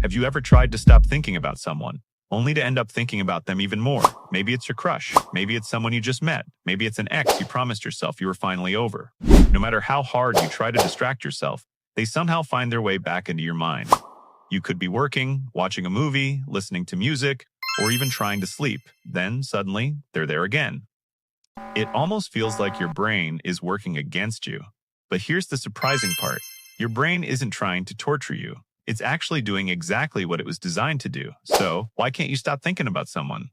Have you ever tried to stop thinking about someone, only to end up thinking about them even more? Maybe it's your crush. Maybe it's someone you just met. Maybe it's an ex you promised yourself you were finally over. No matter how hard you try to distract yourself, they somehow find their way back into your mind. You could be working, watching a movie, listening to music, or even trying to sleep. Then, suddenly, they're there again. It almost feels like your brain is working against you. But here's the surprising part. Your brain isn't trying to torture you. It's actually doing exactly what it was designed to do. So, why can't you stop thinking about someone?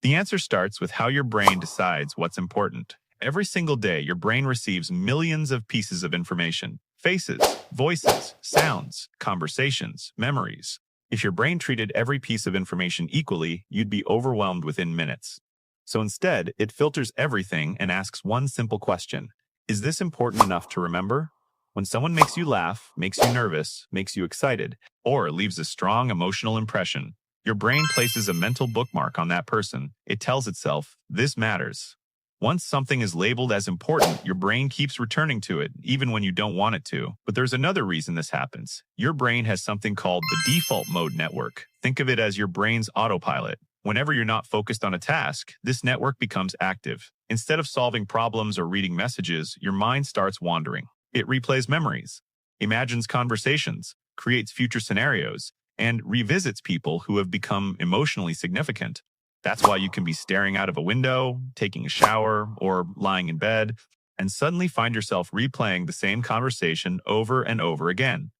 The answer starts with how your brain decides what's important. Every single day, your brain receives millions of pieces of information. Faces, voices, sounds, conversations, memories. If your brain treated every piece of information equally, you'd be overwhelmed within minutes. So instead, it filters everything and asks one simple question. Is this important enough to remember? When someone makes you laugh, makes you nervous, makes you excited, or leaves a strong emotional impression, your brain places a mental bookmark on that person. It tells itself, this matters. Once something is labeled as important, your brain keeps returning to it, even when you don't want it to. But there's another reason this happens. Your brain has something called the default mode network. Think of it as your brain's autopilot. Whenever you're not focused on a task, this network becomes active. Instead of solving problems or reading messages, your mind starts wandering. It replays memories, imagines conversations, creates future scenarios, and revisits people who have become emotionally significant. That's why you can be staring out of a window, taking a shower, or lying in bed, and suddenly find yourself replaying the same conversation over and over again.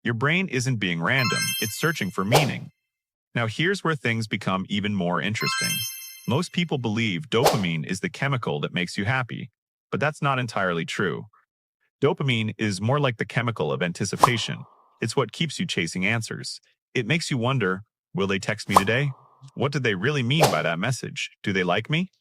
Your brain isn't being random, it's searching for meaning. Now here's where things become even more interesting. Most people believe dopamine is the chemical that makes you happy, but that's not entirely true. Dopamine is more like the chemical of anticipation. It's what keeps you chasing answers. It makes you wonder, will they text me today? What did they really mean by that message? Do they like me?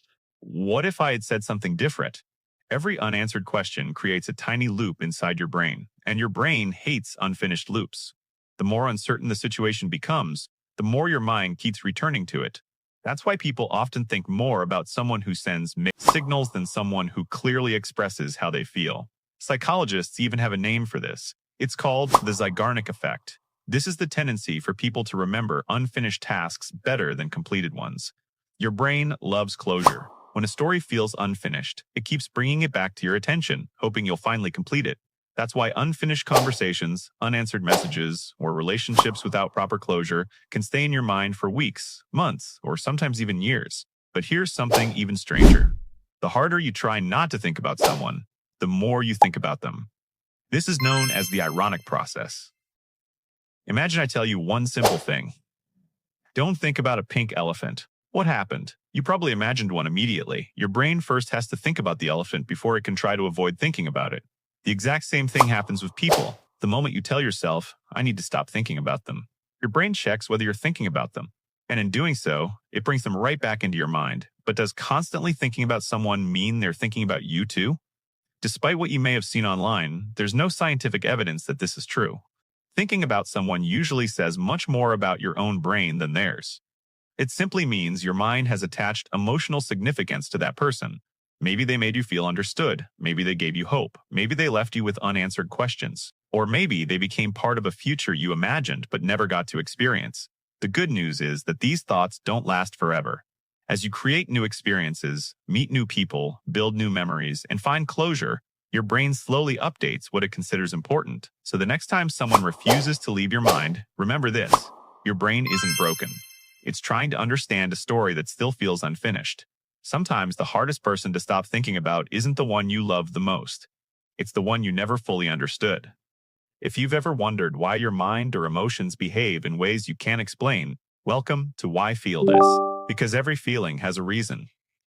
What if I had said something different? Every unanswered question creates a tiny loop inside your brain, and your brain hates unfinished loops. The more uncertain the situation becomes, the more your mind keeps returning to it. That's why people often think more about someone who sends mixed signals than someone who clearly expresses how they feel. Psychologists even have a name for this. It's called the Zeigarnik effect. This is the tendency for people to remember unfinished tasks better than completed ones. Your brain loves closure. When a story feels unfinished, it keeps bringing it back to your attention, hoping you'll finally complete it. That's why unfinished conversations, unanswered messages, or relationships without proper closure can stay in your mind for weeks, months, or sometimes even years. But here's something even stranger. The harder you try not to think about someone, the more you think about them. This is known as the ironic process. Imagine I tell you one simple thing. Don't think about a pink elephant. What happened? You probably imagined one immediately. Your brain first has to think about the elephant before it can try to avoid thinking about it. The exact same thing happens with people. The moment you tell yourself, I need to stop thinking about them, your brain checks whether you're thinking about them. And in doing so, it brings them right back into your mind. But does constantly thinking about someone mean they're thinking about you too? Despite what you may have seen online, there's no scientific evidence that this is true. Thinking about someone usually says much more about your own brain than theirs. It simply means your mind has attached emotional significance to that person. Maybe they made you feel understood. Maybe they gave you hope. Maybe they left you with unanswered questions. Or maybe they became part of a future you imagined but never got to experience. The good news is that these thoughts don't last forever. As you create new experiences, meet new people, build new memories, and find closure, your brain slowly updates what it considers important. So the next time someone refuses to leave your mind, remember this: your brain isn't broken. It's trying to understand a story that still feels unfinished. Sometimes the hardest person to stop thinking about isn't the one you love the most. It's the one you never fully understood. If you've ever wondered why your mind or emotions behave in ways you can't explain, welcome to Why Feel This. Because every feeling has a reason.